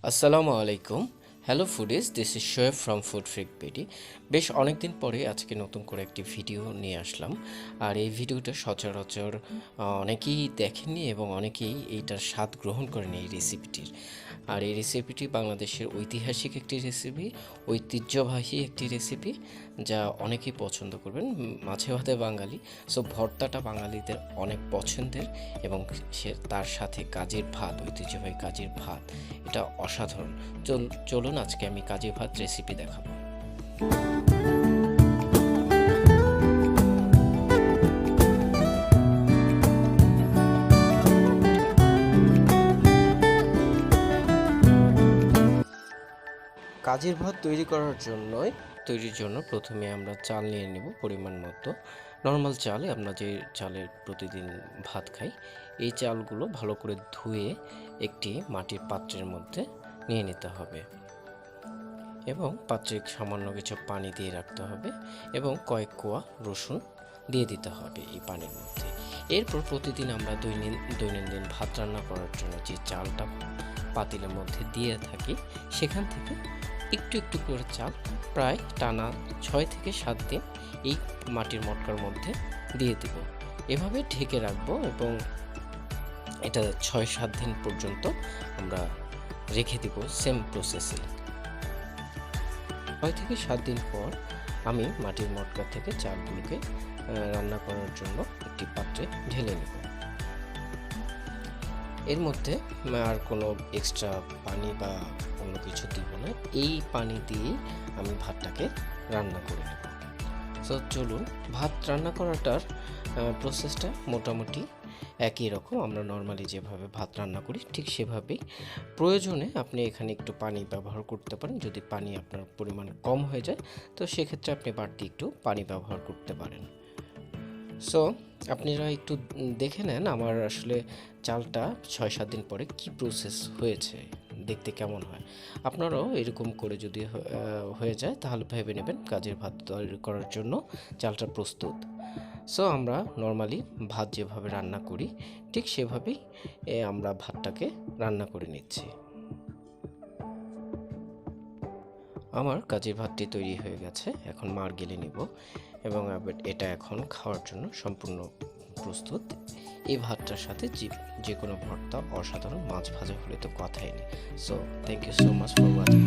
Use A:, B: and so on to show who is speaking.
A: আসসালামু আলাইকুম। Hello foodies, this is Shoaib from food freak paddy. বেশ অনেক দিন পরে আজকে নতুন করে একটি ভিডিও নিয়ে আসলাম। আর এই ভিডিওটা সচরাচর অনেকেই দেখেননি এবং অনেকেই এইটার স্বাদ গ্রহণ করেনি এই রেসিপিটির। আর এই রেসিপিটি বাংলাদেশের ঐতিহাসিক একটি রেসিপি, ঐতিহ্যবাহী একটি রেসিপি, যা অনেকেই পছন্দ করবেন। মাছে ভাতে বাঙালি, সো ভর্তাটা বাঙালিদের অনেক পছন্দের এবং তার সাথে কাজের ভাত, ঐতিহ্যবাহী কাজের ভাত, এটা অসাধারণ। চলুন আজকে আমি কাজের ভাত রেসিপি দেখাবো। কাজের ভাত তৈরির জন্য প্রথমে আমরা চাল নিয়ে নেব পরিমাণ মতো। নর্মাল চাল, আমরা যে চালের প্রতিদিন ভাত খাই, এই চালগুলো ভালো করে ধুয়ে একটি মাটির পাত্রের মধ্যে নিয়ে নিতে হবে এবং পাত্রে সামান্য কিছু পানি দিয়ে রাখতে হবে এবং কয়েক কোয়া রসুন দিয়ে দিতে হবে এই পানির মধ্যে। এরপর প্রতিদিন আমরা দৈনন্দিন ভাত রান্না করার জন্য যে চালটা পাতিলের মধ্যে দিয়ে থাকি, সেখান থেকে একটু একটু করে চাল প্রায় টানা 6 থেকে 7 দিন এই মাটির মটকার মধ্যে দিয়ে দিব। এভাবে ঢেকে রাখবো এবং এটা 6-7 দিন পর্যন্ত আমরা রেখে দিব সেম প্রসেসে। 6 থেকে 7 দিন পর আমি মাটির মটকা থেকে চালগুলোকে রান্না করার জন্য একটি পাত্রে ঢেলে নেব। এর মধ্যে আর কোনো এক্সট্রা পানি বা অন্য কিছু দিব না, এই পানি দিয়েই আমি ভাতটাকে রান্না করে নেব। সো চলুন, ভাত রান্না করাটার প্রসেসটা মোটামুটি একই রকম। আমরা নর্মালি যেভাবে ভাত রান্না করি ঠিক সেভাবেই। প্রয়োজনে আপনি এখানে একটু পানি ব্যবহার করতে পারেন। যদি পানি আপনার পরিমাণ কম হয়ে যায় তো সেক্ষেত্রে আপনি বাড়তি একটু পানি ব্যবহার করতে পারেন। সো আপনারা একটু দেখে নেন আমার আসলে চালটা 6-7 দিন পরে কি প্রসেস হয়েছে, দেখতে কেমন হয়। আপনারাও এরকম করে যদি হয়ে যায় তাহলে ভেবে নেবেন কাজের ভাত তৈরি করার জন্য চালটা প্রস্তুত। সো আমরা নর্মালি ভাত যেভাবে রান্না করি ঠিক সেভাবেই আমরা ভাতটাকে রান্না করে নিচ্ছি। আমার কাজের ভাতটি তৈরি হয়ে গেছে, এখন মাড় গেলে নিব এবং এটা এখন খাওয়ার জন্য সম্পূর্ণ প্রস্তুত। এই ভাতটার সাথে যে কোনো ভর্তা অসাধারণ, মাছ ভাজা হলে তো কথাই নেই। So thank you so much for watching.